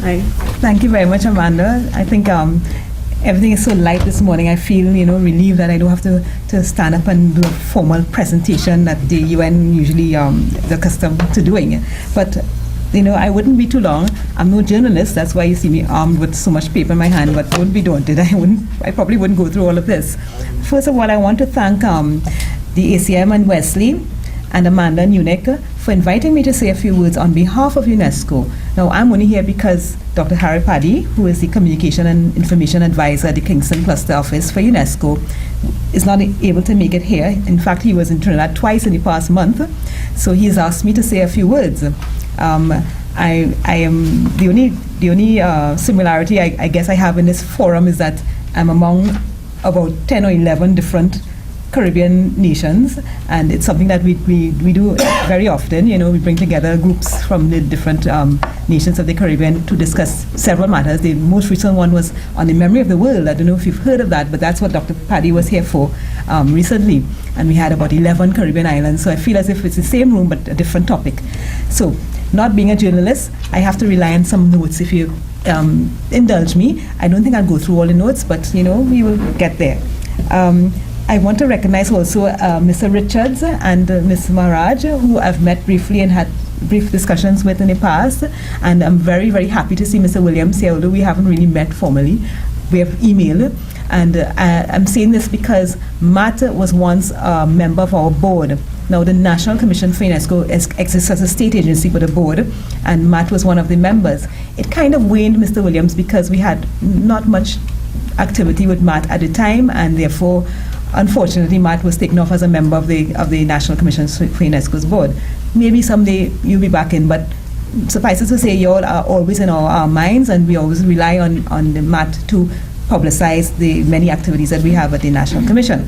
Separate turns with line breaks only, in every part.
Thank you very much, Amanda. I think everything is so light this morning. I feel, relieved that I don't have to stand up and do a formal presentation that the UN usually is accustomed to doing. But, I wouldn't be too long. I'm no journalist. That's why you see me armed with so much paper in my hand, but don't be daunted. I probably wouldn't go through all of this. First of all, I want to thank the ACM and Wesley and Amanda and UNIC for inviting me to say a few words on behalf of UNESCO. Now, I'm only here because Dr. Harry Paddy, who is the Communication and Information Advisor at the Kingston Cluster Office for UNESCO, is not able to make it here. In fact, he was in Trinidad twice in the past month, so he's asked me to say a few words. I am the only similarity I guess I have in this forum is that I'm among about 10 or 11 different Caribbean nations, and it's something that we do very often. We bring together groups from the different nations of the Caribbean to discuss several matters. The most recent one was on the memory of the world. I don't know if you've heard of that, but that's what Dr. Paddy was here for recently, and we had about 11 Caribbean islands, so I feel as if it's the same room but a different topic. So, not being a journalist, I have to rely on some notes. If you indulge me, I don't think I'll go through all the notes, but we will get there. I want to recognize also Mr. Richards and Ms. Maharaj, who I've met briefly and had brief discussions with in the past, and I'm very, very happy to see Mr. Williams here, although we haven't really met formally. We have emailed, and I'm saying this because Matt was once a member of our board. Now, the National Commission for UNESCO exists as a state agency for the board, and Matt was one of the members. It kind of waned, Mr. Williams, because we had not much activity with Matt at the time, and therefore, unfortunately, Matt was taken off as a member of the National Commission for UNESCO's board. Maybe someday you'll be back in, but suffice it to say, you all are always in our minds, and we always rely on the Matt to publicize the many activities that we have at the National Commission.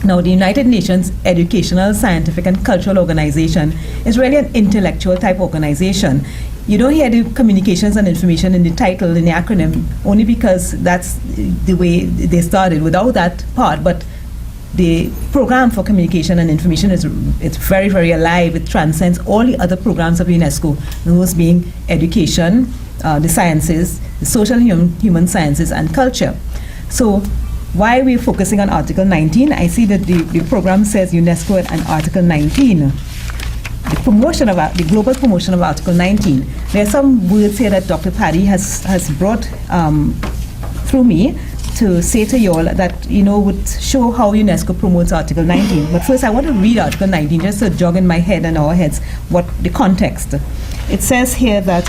Now, the United Nations Educational, Scientific and Cultural Organization is really an intellectual type organization. You don't hear the communications and information in the title, in the acronym, only because that's the way they started, without that part. But the program for communication and information it's very, very alive. It transcends all the other programs of UNESCO, those being education, the sciences, the social and human sciences, and culture. So, why we're focusing on Article 19, I see that the program says UNESCO and Article 19. The global promotion of Article 19. There are some words here that Dr. Paddy has brought through me to say to you all that, would show how UNESCO promotes Article 19. But first, I want to read Article 19 just to jog in my head and our heads what the context. It says here that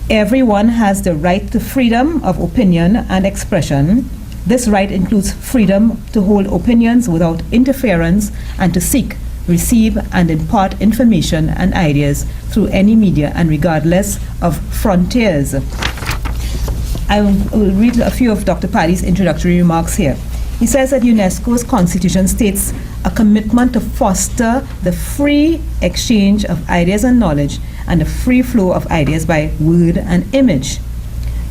everyone has the right to freedom of opinion and expression. This right includes freedom to hold opinions without interference and to seek, receive, and impart information and ideas through any media and regardless of frontiers. I will read a few of Dr. Paddy's introductory remarks here. He says that UNESCO's constitution states a commitment to foster the free exchange of ideas and knowledge and the free flow of ideas by word and image.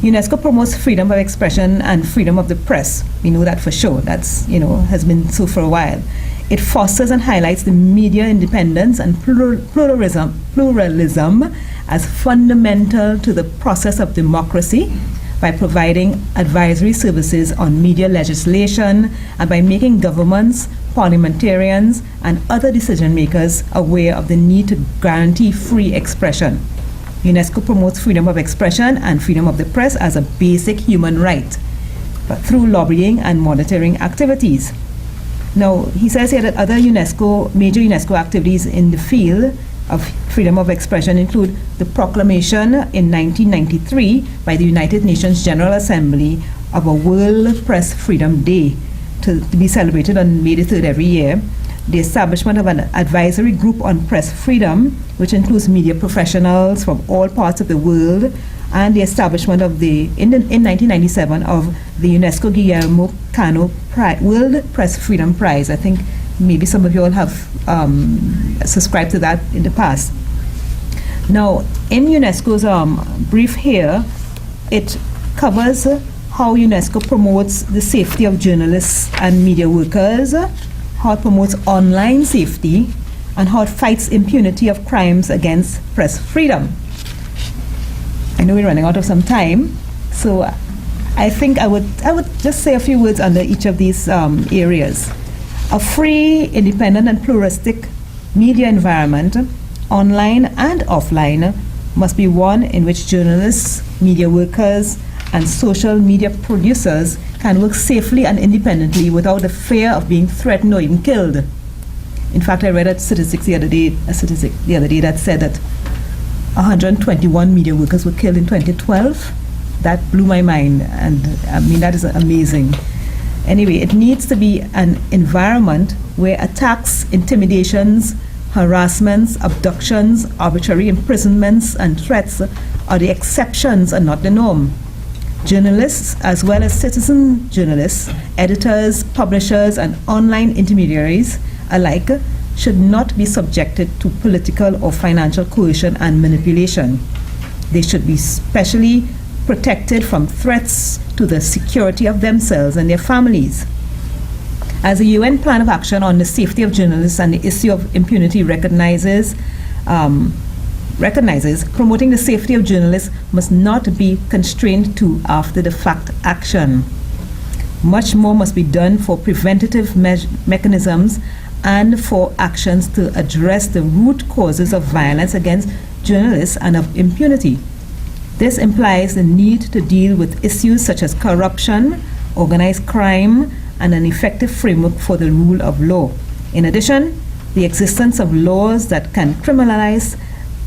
UNESCO promotes freedom of expression and freedom of the press. We know that for sure. That's, has been so for a while. It fosters and highlights the media independence and pluralism as fundamental to the process of democracy by providing advisory services on media legislation and by making governments, parliamentarians, and other decision makers aware of the need to guarantee free expression. UNESCO promotes freedom of expression and freedom of the press as a basic human right, but through lobbying and monitoring activities. Now, he says here that other major UNESCO activities in the field of freedom of expression include the proclamation in 1993 by the United Nations General Assembly of a World Press Freedom Day to be celebrated on May the 3rd every year, the establishment of an advisory group on press freedom, which includes media professionals from all parts of the world, and the establishment of in 1997 of the UNESCO Guillermo Cano World Press Freedom Prize. I think maybe some of you all have subscribed to that in the past. Now, in UNESCO's brief here, it covers how UNESCO promotes the safety of journalists and media workers, how it promotes online safety, and how it fights impunity of crimes against press freedom. I know we're running out of some time, so I think I would just say a few words under each of these areas. A free, independent, and pluralistic media environment, online and offline, must be one in which journalists, media workers, and social media producers can work safely and independently without the fear of being threatened or even killed. In fact, I read a statistic the other day that said that 121 media workers were killed in 2012. That blew my mind, and I mean, that is amazing. Anyway, it needs to be an environment where attacks, intimidations, harassments, abductions, arbitrary imprisonments, and threats are the exceptions and not the norm. Journalists, as well as citizen journalists, editors, publishers, and online intermediaries alike, should not be subjected to political or financial coercion and manipulation. They should be specially protected from threats to the security of themselves and their families. As the UN Plan of Action on the Safety of Journalists and the issue of impunity recognizes, promoting the safety of journalists must not be constrained to after-the-fact action. Much more must be done for preventative mechanisms and for actions to address the root causes of violence against journalists and of impunity. This implies the need to deal with issues such as corruption, organized crime, and an effective framework for the rule of law. In addition, the existence of laws that can criminalize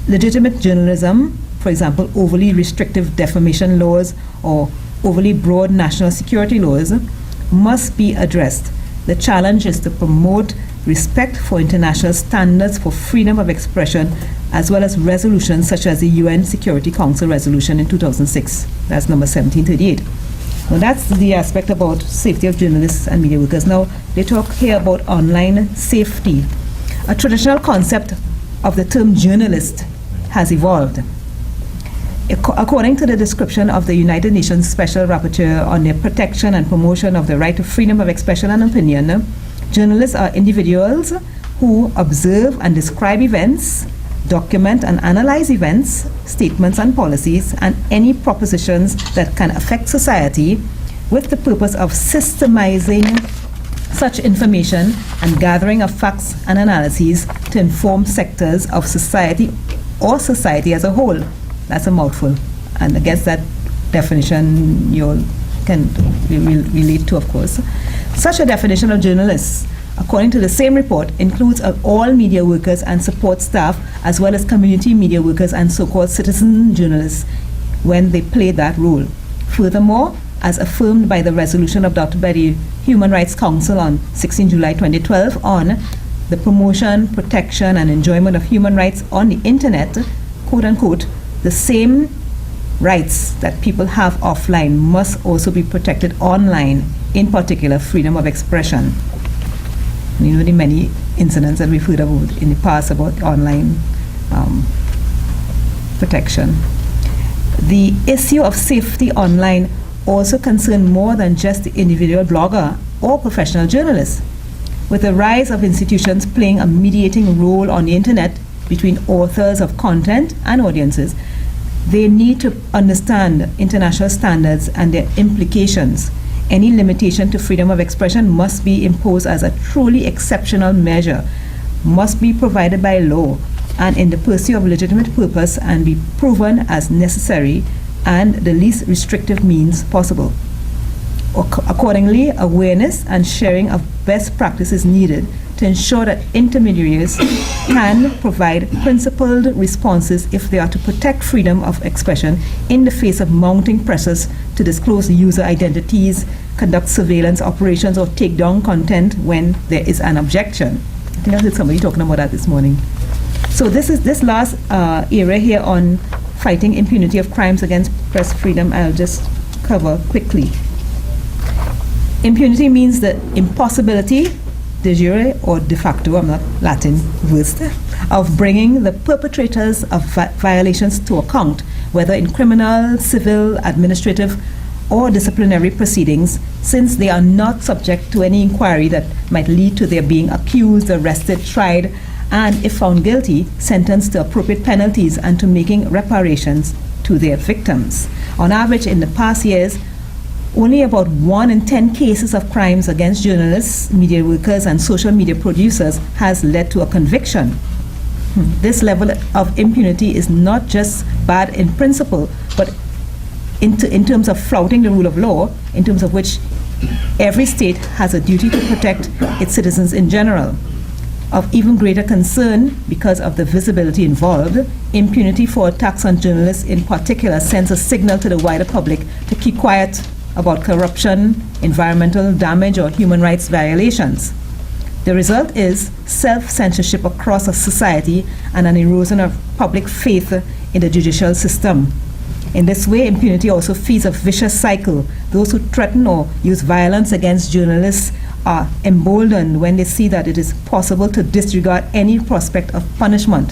legitimate journalism, for example, overly restrictive defamation laws or overly broad national security laws, must be addressed. The challenge is to promote respect for international standards for freedom of expression, as well as resolutions such as the UN Security Council resolution in 2006. That's number 1738. Now that's the aspect about safety of journalists and media workers. Now they talk here about online safety. A traditional concept of the term journalist has evolved. According to the description of the United Nations Special Rapporteur on the protection and promotion of the right to freedom of expression and opinion, journalists are individuals who observe and describe events, document and analyze events, statements and policies, and any propositions that can affect society with the purpose of systemizing such information and gathering of facts and analyses to inform sectors of society or society as a whole. That's a mouthful, and I guess that definition you all can relate to, of course. Such a definition of journalists, according to the same report, includes all media workers and support staff, as well as community media workers and so-called citizen journalists when they play that role. Furthermore, as affirmed by the resolution adopted by the Human Rights Council on 16 July 2012 on the promotion, protection, and enjoyment of human rights on the internet, quote unquote, the same rights that people have offline must also be protected online, in particular freedom of expression. You know the many incidents that we've heard about in the past about online protection. The issue of safety online also concerns more than just the individual blogger or professional journalist. With the rise of institutions playing a mediating role on the internet between authors of content and audiences, they need to understand international standards and their implications. Any limitation to freedom of expression must be imposed as a truly exceptional measure, must be provided by law and in the pursuit of legitimate purpose, and be proven as necessary and the least restrictive means possible. Accordingly, awareness and sharing of best practice is needed to ensure that intermediaries can provide principled responses if they are to protect freedom of expression in the face of mounting pressures to disclose user identities, conduct surveillance operations, or take down content when there is an objection. I think I heard somebody talking about that this morning. So this last area here on fighting impunity of crimes against press freedom, I'll just cover quickly. Impunity means the impossibility, de jure or de facto, I'm not Latin versed, of bringing the perpetrators of violations to account, whether in criminal, civil, administrative, or disciplinary proceedings, since they are not subject to any inquiry that might lead to their being accused, arrested, tried, and if found guilty, sentenced to appropriate penalties and to making reparations to to their victims. On average, in the past years, only about 1 in 10 cases of crimes against journalists, media workers, and social media producers has led to a conviction. This level of impunity is not just bad in principle, but in terms of flouting the rule of law, in terms of which every state has a duty to protect its citizens in general. Of even greater concern, because of the visibility involved, impunity for attacks on journalists in particular sends a signal to the wider public to keep quiet about corruption, environmental damage, or human rights violations. The result is self-censorship across a society and an erosion of public faith in the judicial system. In this way, impunity also feeds a vicious cycle. Those who threaten or use violence against journalists are emboldened when they see that it is possible to disregard any prospect of punishment.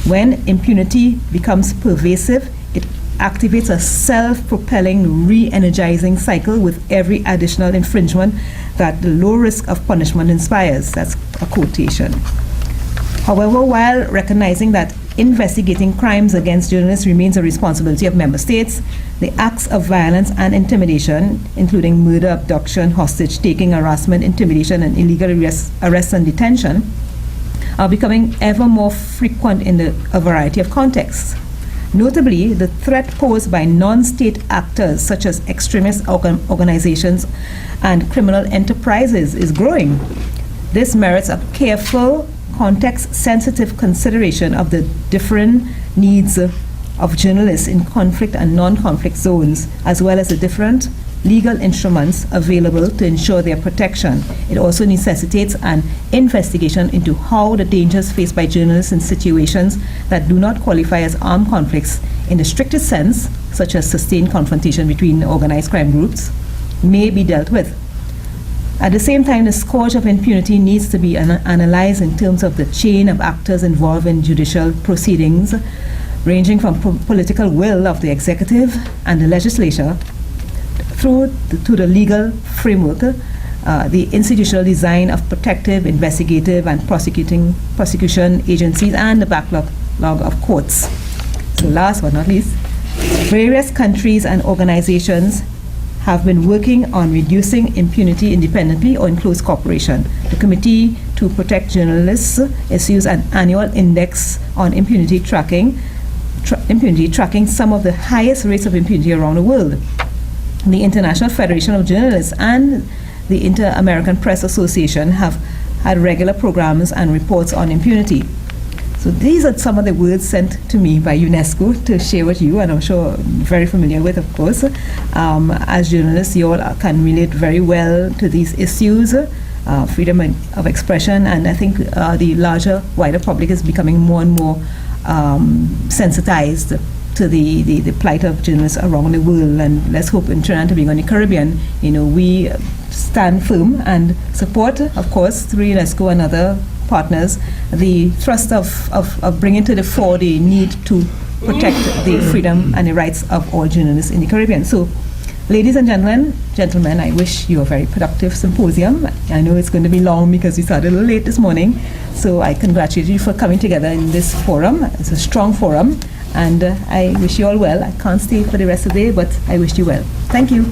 When impunity becomes pervasive, it activates a self-propelling, re-energizing cycle with every additional infringement that the low risk of punishment inspires. That's a quotation. However, while recognizing that investigating crimes against journalists remains a responsibility of member states, the acts of violence and intimidation, including murder, abduction, hostage-taking, harassment, intimidation, and illegal arrest and detention, are becoming ever more frequent in a variety of contexts. Notably, the threat posed by non-state actors such as extremist organizations and criminal enterprises is growing. This merits a careful, context-sensitive consideration of the different needs of journalists in conflict and non-conflict zones, as well as the different legal instruments available to ensure their protection. It also necessitates an investigation into how the dangers faced by journalists in situations that do not qualify as armed conflicts in the strictest sense, such as sustained confrontation between organized crime groups, may be dealt with. At the same time, the scourge of impunity needs to be analyzed in terms of the chain of actors involved in judicial proceedings, ranging from political will of the executive and the legislature through to the legal framework, the institutional design of protective, investigative, and prosecution agencies, and the backlog of courts. So last but not least, various countries and organizations have been working on reducing impunity independently or in close cooperation. The Committee to Protect Journalists issues an annual index on impunity tracking some of the highest rates of impunity around the world. The International Federation of Journalists and the Inter-American Press Association have had regular programs and reports on impunity. So these are some of the words sent to me by UNESCO to share with you, and I'm sure very familiar with, of course. As journalists, you all can relate very well to these issues, freedom of expression, and I think the larger, wider public is becoming more and more sensitized to the plight of journalists around the world. And let's hope in Trinidad and Tobago and the Caribbean, we stand firm and support, of course, through UNESCO and other partners, the thrust of bringing to the fore the need to protect the freedom and the rights of all journalists in the Caribbean. So, ladies and gentlemen, I wish you a very productive symposium. I know it's going to be long because we started a little late this morning, so I congratulate you for coming together in this forum. It's a strong forum, and I wish you all well. I can't stay for the rest of the day, but I wish you well. Thank you.